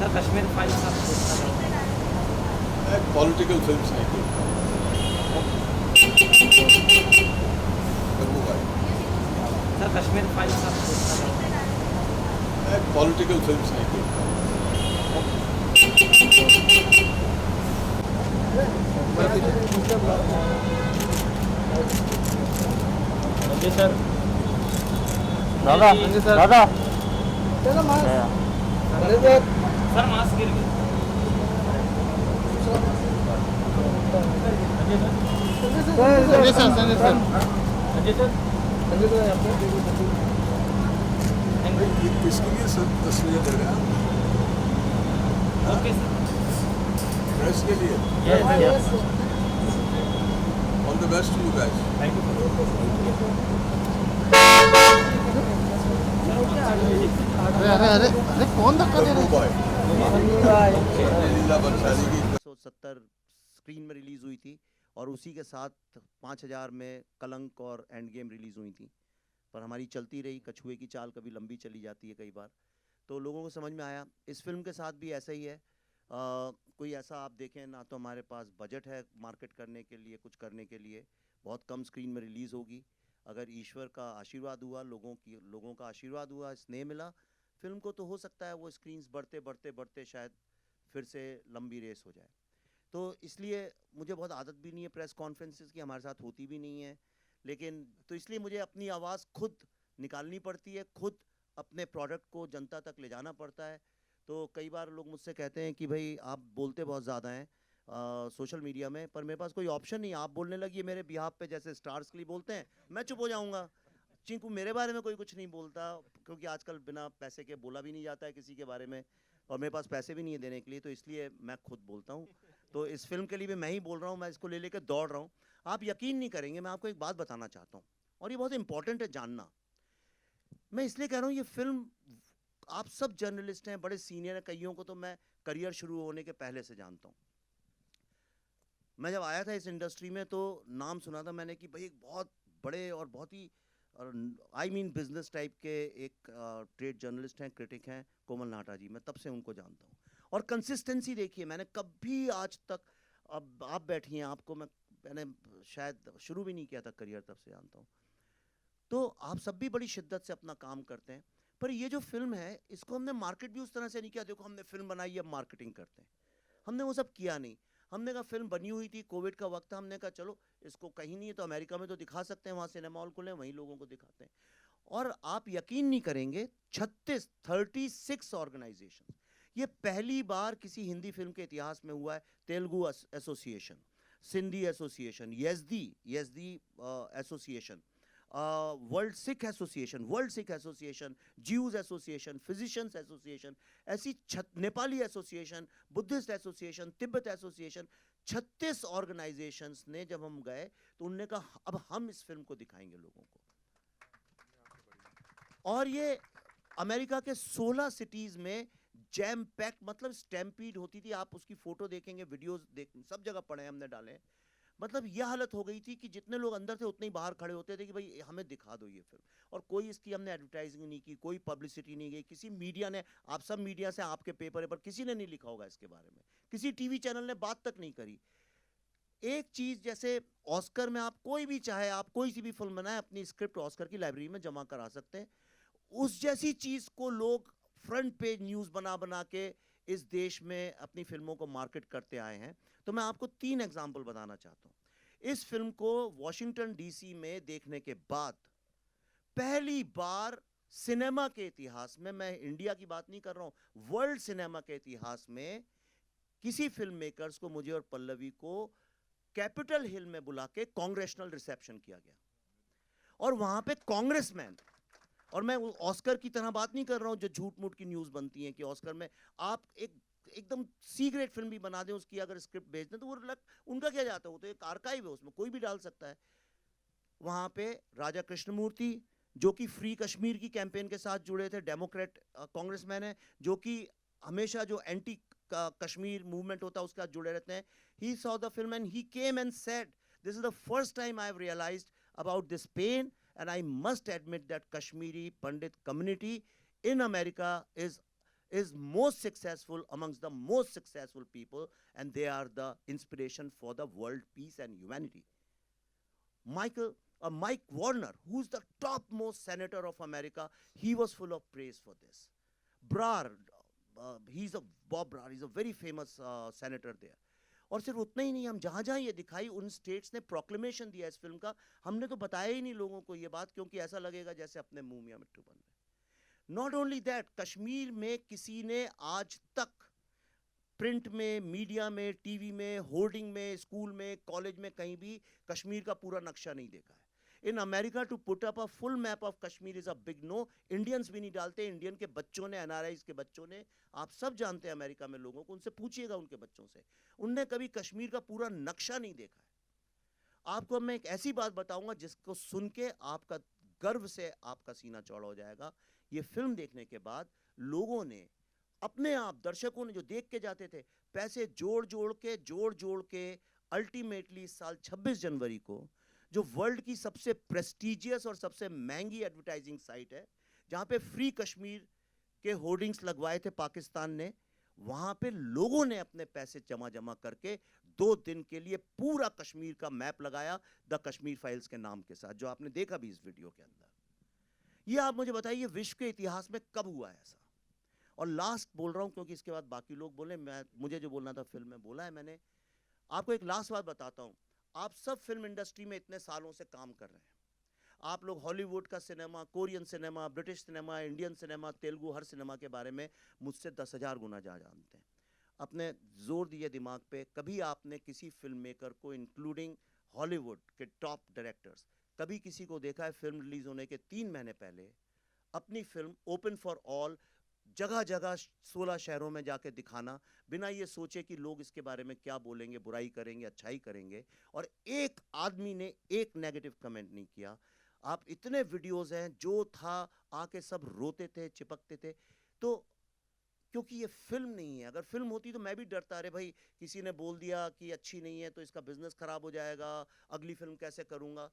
Sir Kashmir files आप देखना चाहते हैं? मैं पॉलिटिकल फिल्म्स नहीं देखता भाई। सर कश्मीर फाइल्स आप देखना चाहते हैं? मैं पॉलिटिकल फिल्म्स नहीं देखता जी सर। दादा दादा सर मास्क गिर गया। Sanjay sir Sanjay sir. ये किसके लिए सब तस्वीरें दे रहे हैं? Okay sir. प्रेस के लिए। Yes all the best to you guys. Thank you अरे अरे अरे अरे कौन धक्का दे रहा है? लीला बंसाली की 170 स्क्रीन में रिलीज़ हुई थी और उसी के साथ 5000 में कलंक और एंड गेम रिलीज़ हुई थी, पर हमारी चलती रही। कछुए की चाल कभी लंबी चली जाती है कई बार, तो लोगों को समझ में आया। इस फिल्म के साथ भी ऐसा ही है। कोई ऐसा आप देखें ना, तो हमारे पास बजट है मार्केट करने के लिए, कुछ करने के लिए। बहुत कम स्क्रीन में रिलीज़ होगी। अगर ईश्वर का आशीर्वाद हुआ, लोगों का आशीर्वाद हुआ, स्नेह मिला फिल्म को, तो हो सकता है वो स्क्रीन्स बढ़ते बढ़ते बढ़ते शायद फिर से लंबी रेस हो जाए। तो इसलिए मुझे बहुत आदत भी नहीं है प्रेस कॉन्फ्रेंसेस की, हमारे साथ होती भी नहीं है, लेकिन तो इसलिए मुझे अपनी आवाज़ खुद निकालनी पड़ती है, खुद अपने प्रोडक्ट को जनता तक ले जाना पड़ता है। तो कई बार लोग मुझसे कहते हैं कि भाई आप बोलते बहुत ज़्यादा हैं सोशल मीडिया में, पर मेरे पास कोई ऑप्शन नहीं। आप बोलने लगिए मेरे बिहाफ पे, जैसे स्टार्स के लिए बोलते हैं, मैं चुप हो जाऊँगा। चिंकू मेरे बारे में कोई कुछ नहीं बोलता, क्योंकि आजकल बिना पैसे के बोला भी नहीं जाता है किसी के बारे में, और मेरे पास पैसे भी नहीं है देने के लिए, तो इसलिए मैं खुद बोलता हूँ। तो इस फिल्म के लिए भी मैं ही बोल रहा हूँ, मैं इसको ले लेकर दौड़ रहा हूँ। आप यकीन नहीं करेंगे, मैं आपको एक बात बताना चाहता हूँ, और ये बहुत इंपॉर्टेंट है जानना। मैं इसलिए कह रहा हूँ, ये फिल्म, आप सब जर्नलिस्ट हैं, बड़े सीनियर हैं, कईयों को तो मैं करियर शुरू होने के पहले से जानता हूँ। मैं जब आया था इस इंडस्ट्री में तो नाम सुना था मैंने कि भाई एक बहुत बड़े और बहुत ही बिजनेस टाइप के एक ट्रेड जर्नलिस्ट हैं, क्रिटिक हैं, कोमल नाटा जी। मैं तब से उनको जानता हूँ, और कंसिस्टेंसी देखिए, मैंने कभी आज तक, अब आप बैठी हैं, आपको मैंने शायद शुरू भी नहीं किया था करियर, तब से जानता हूँ। तो आप सब भी बड़ी शिद्दत से अपना काम करते हैं, पर ये जो फिल्म है इसको हमने मार्केट भी उस तरह से नहीं किया। देखो हमने फिल्म बनाई, अब मार्केटिंग करते हैं, हमने वो सब किया नहीं। हमने कहा फिल्म बनी हुई थी, कोविड का वक्त था, हमने कहा चलो इसको कहीं नहीं है तो अमेरिका में तो दिखा सकते हैं, वहाँ सिनेमा हॉल खुले, वहीं लोगों को दिखाते हैं। और आप यकीन नहीं करेंगे, 36 ऑर्गेनाइजेशन, ये पहली बार किसी हिंदी फिल्म के इतिहास में हुआ है। Telugu association, Sindhi association, Yazdi association, world Sikh association, Jews association, physicians association, ऐसी Nepali association, Buddhist association, Tibet association, 36 organisations ने, जब हम गए तो उनने कहा अब हम इस फिल्म को दिखाएंगे लोगों को। और ये अमेरिका के 16 सिटीज में जैम पैक, मतलब स्टैम्पीड होती थी। आप उसकी फोटो देखेंगे, वीडियोस सब जगह पड़े हैं, हमने डाले। मतलब यह हालत हो गई थी कि जितने लोग अंदर थे उतने ही बाहर खड़े होते थे कि भाई हमें दिखा दो ये फिल्म। और कोई इसकी हमने एडवर्टाइजिंग नहीं की, कोई पब्लिसिटी नहीं गई, किसी मीडिया ने, आप सब मीडिया से, आपके पेपर पर किसी ने नहीं लिखा होगा इसके बारे में, किसी टीवी चैनल ने बात तक नहीं करी। एक चीज, जैसे ऑस्कर में आप कोई भी चाहे, आप कोई सी भी फिल्म बनाए, अपनी स्क्रिप्ट ऑस्कर की लाइब्रेरी में जमा करा सकते हैं, उस जैसी चीज को लोग फ्रंट पेज न्यूज बना बना के इस देश में अपनी फिल्मों को मार्केट करते आए हैं। तो मैं आपको 3 एग्जाम्पल बताना चाहता हूँ। इस फिल्म को वॉशिंगटन डीसी में देखने के बाद पहली बार सिनेमा के इतिहास में, मैं इंडिया की बात नहीं कर रहा हूं, वर्ल्ड सिनेमा के इतिहास में किसी फिल्म मेकर्स को, मुझे और पल्लवी को, कैपिटल हिल में बुला के कांग्रेशनल रिसेप्शन किया गया। और वहां पे कांग्रेसमैन, और मैं ऑस्कर की तरह बात नहीं कर रहा हूं जो झूठ मूठ की न्यूज बनती है कि ऑस्कर में आप एकदम सी ग्रेड फिल्म भी बना दें, उसकी अगर स्क्रिप्ट भेज दें तो वो उनका क्या जाता है, वो तो एक आर्काइव है, उसमें कोई भी डाल सकता है। वहां पे राजा कृष्णमूर्ति, जो कि फ्री कश्मीर की कैंपेन के साथ जुड़े थे, डेमोक्रेट कांग्रेसमैन है, जो कि हमेशा जो एंटी कश्मीर मूवमेंट होता है उसके साथ जुड़े रहते हैं। He saw the film and he came and said, this is the first time I have realized about this pain, and I must admit that Kashmiri Pandit community in America is is most successful amongst the most successful people, and they are the inspiration for the world peace and humanity. Mike Warner, who's the topmost senator of America, he was full of praise for this. Bob Brar, he's a very famous senator there. और सिर्फ उतना ही नहीं, हम जहाँ जहाँ ये दिखाई उन स्टेट्स ने प्रोक्लेमेशन दिया इस फिल्म का, हमने तो बताया ही नहीं लोगों को ये बात, क्योंकि ऐसा लगेगा जैसे अपने मुंह में मिट्टू बन रहे। नॉट ओनली दैट, कश्मीर में किसी ने आज तक प्रिंट में, मीडिया में, टीवी में, होर्डिंग में, स्कूल में, कॉलेज में, कहीं भी कश्मीर का पूरा नक्शा नहीं देखा है। In America to put up a full map of Kashmir is a big no. Indians भी नहीं डालते, इंडियन के बच्चों ने, एनआरआईज के बच्चों ने, आप सब जानते हैं अमेरिका में लोगों को, उनसे पूछिएगा उनके बच्चों से, उनने कभी कश्मीर का पूरा नक्शा नहीं देखा है। आपको मैं एक ऐसी बात बताऊंगा जिसको सुन के आपका गर्व से आपका सीना चौड़ा हो जाएगा। ये फिल्म देखने के बाद लोगों ने अपने आप, दर्शकों ने जो देख के जाते थे, पैसे जोड़ जोड़ के अल्टीमेटली साल 26 जनवरी को, जो वर्ल्ड की सबसे प्रेस्टिजियस और सबसे महंगी एडवर्टाइजिंग साइट है, जहां पे फ्री कश्मीर के होर्डिंग्स लगवाए थे पाकिस्तान ने, वहां पे लोगों ने अपने पैसे जमा करके 2 दिन के लिए पूरा कश्मीर का मैप लगाया, द कश्मीर फाइल्स के नाम के साथ, जो आपने देखा भी इस वीडियो के अंदर। ये आप मुझे बताइए विश्व के इतिहास में कब हुआ है ऐसा? और लास्ट बोल रहा हूं क्योंकि इसके बाद बाकी लोग बोले, मुझे जो बोलना था फिल्म में बोला है मैंने। आपको एक लास्ट बात बताता हूं, आप सब फिल्म इंडस्ट्री में इतने सालों से काम कर रहे हैं, आप लोग हॉलीवुड का cinema, Korean cinema, British cinema, Indian cinema, Telugu, हर सिनेमा के बारे में मुझसे 10,000 गुना जानते हैं। अपने जोर दिए दिमाग पे, कभी आपने किसी फिल्म मेकर को, इंक्लूडिंग हॉलीवुड के टॉप डायरेक्टर्स, कभी किसी को देखा है फिल्म रिलीज होने के 3 महीने पहले अपनी फिल्म ओपन फॉर ऑल जगह जगह 16 शहरों में जाके दिखाना, बिना ये सोचे कि लोग इसके बारे में क्या बोलेंगे, बुराई करेंगे, अच्छाई करेंगे, और एक आदमी ने एक नेगेटिव कमेंट नहीं किया? आप इतने वीडियोस हैं, जो था आके सब रोते थे, चिपकते थे। तो क्योंकि ये फिल्म नहीं है, अगर फिल्म होती तो मैं भी डरता, अरे भाई किसी ने बोल दिया कि अच्छी नहीं है तो इसका बिजनेस खराब हो जाएगा, अगली फिल्म कैसे करूंगा।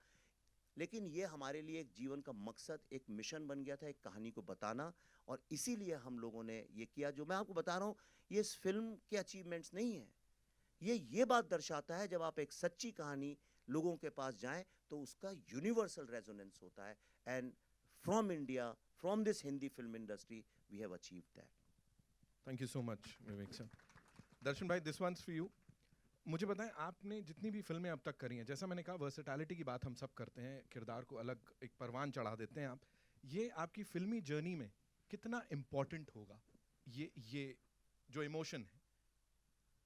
लेकिन ये हमारे लिए एक जीवन का मकसद, एक मिशन बन गया था, एक कहानी को बताना, और इसीलिए हम लोगों ने ये किया। जो मैं आपको बता रहा हूँ, ये इस फिल्म के अचीवमेंट्स नहीं है, ये बात दर्शाता है जब आप एक सच्ची कहानी लोगों के पास जाएं तो उसका यूनिवर्सल रेजोनेंस होता है। And from India, from this Hindi film industry, we have achieved that. Thank you so much Vivek sir. Darshan bhai, this once for you. मुझे बताएं, आपने जितनी भी फिल्में अब तक करी हैं, जैसा मैंने कहा वर्सेटैलिटी की बात हम सब करते हैं, किरदार को अलग एक परवान चढ़ा देते हैं आप, ये आपकी फिल्मी जर्नी में कितना इम्पोर्टेंट होगा? ये जो इमोशन है,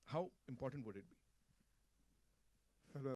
how important would it be?